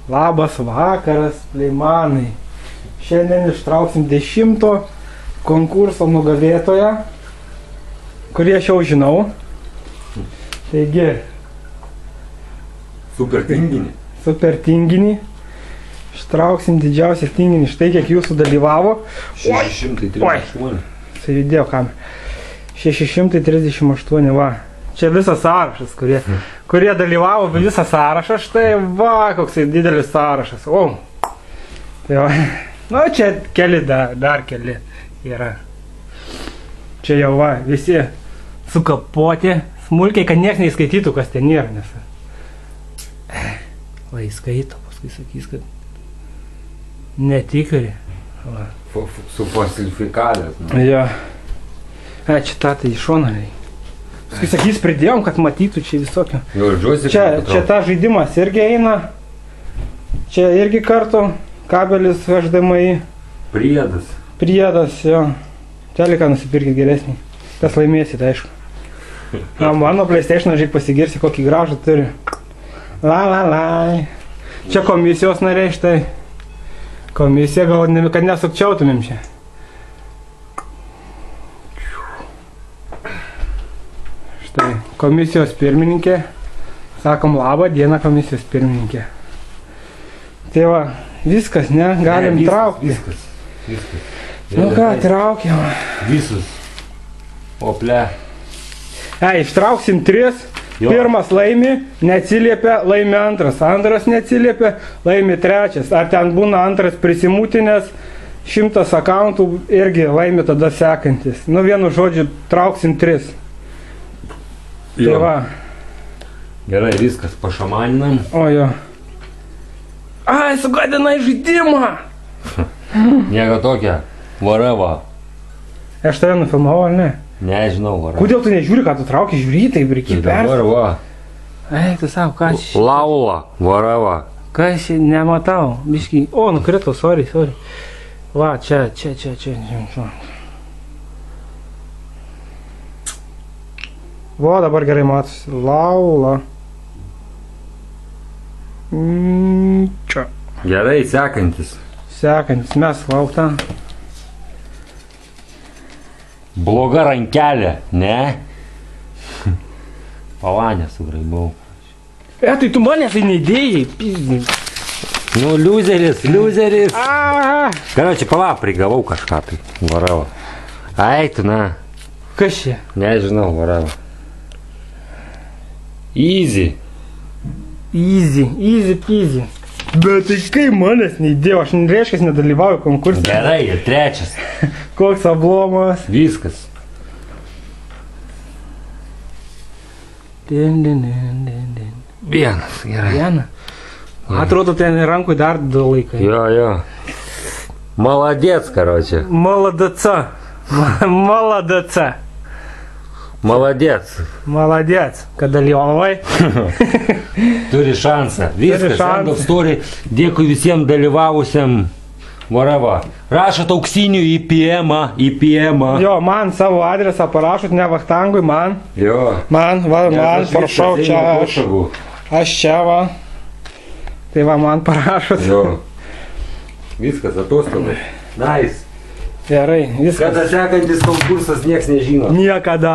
Labas vakaras, pleimanai. Šiandien ištrauksim 10 konkurso nugalėtoją, kurį aš jau žinau. Taigi. Super tinginį. Super tinginį. Ištrauksim didžiausią tinginį. Štai kiek jūsų dalyvavo. 638. Sujudėjo kamerą. 638, va. Čia visas sąrašas, kurie dalyvavo, visas sąrašas. Štai, va, koks didelis sąrašas. O. Tai va. Nu, čia keli, dar keli yra. Čia jau va, visi sukapoti, smulkiai, kad nieks neįskaitytų, kas ten yra, nes... Va, įskaito, paskui sakys, kad netikri. Va. Sufalsifikavęs. Jo. Čia tą tai iš šono. Paskui sakys, pridėjom, kad matytų čia visokio. Čia ta žaidimas irgi eina. Čia irgi kartu kabelis HDMI. Priedas. Priedas, jo. Teliką nusipirkit geresnį. Kas laimėsit, aišku. Na, mano PlayStation, žiūrėk, pasigirsi, kokį gražą turi. La. Čia komisijos nariai, štai. Komisija, gal kad nesukčiautumėm čia. Štai, komisijos pirmininkė. Sakom, labą dieną, komisijos pirmininkė. Tai va, viskas, ne? Galim traukti. Viskas. Nu ką, traukiam. Visus. Ople. Ištrauksim 3. Pirmas laimi, neatsiliepia, laimi antras. Antras neatsiliepia, laimi trečias. Ar ten būna antras prisimūtinės, 100 akauntų irgi laimi tada sekantis. Nu, vienu žodžiu, trauksim 3. Tai va. Gerai, viskas, pašamaninam. O jo. Ai, sugadinai žaidimą! Nieko tokia. Varava. Aš tave nufilmavau, ar ne? Nežinau, varava. Kodėl tu nežiūri, ką tu trauki, žiūri, tai reikia perspėti. Varava. Eik, tu savo, ką čia? Laula, varava. Kas čia, nematau, biškai. O, nukritau, sorry. Va, čia. Va, dabar gerai matosi. Laula. Čia. Gerai, sekantis. Sekantis, mes lauktą. Bloga rankelė, ne? Palanę sugraibau. Tai tu manęs tai neįdėjai, pizdai. Nu, liuzeris. Karoči, pala, prigavau kažką tai. Varava. Ai, tu, na. Kas čia? Nežinau, varava. Easy peasy. Bet tai kai manęs neįdėjau, aš reiškia nedalyvauju konkursą. Gerai, ir trečias. Koks ablomas. Viskas. Vienas, gerai. Vieną? Atrodo, ten rankui dar 2 laikai. Jo. Молодец, короче. Молодец, kad dalyvavai. Turi šansą. Viskas, end of story. Dėkui visiems dalyvavusiam. Varava. Rašot auksinių į PM. Jo, man savo adresą parašot, ne Vachtangui, man. Jo. Man, parašau čia aš čia, va. Tai va, man parašot. Jo. Viskas, atostogai. Nice. Gerai, viskas. Kada sekantis konkursas, nieks nežino. Niekada.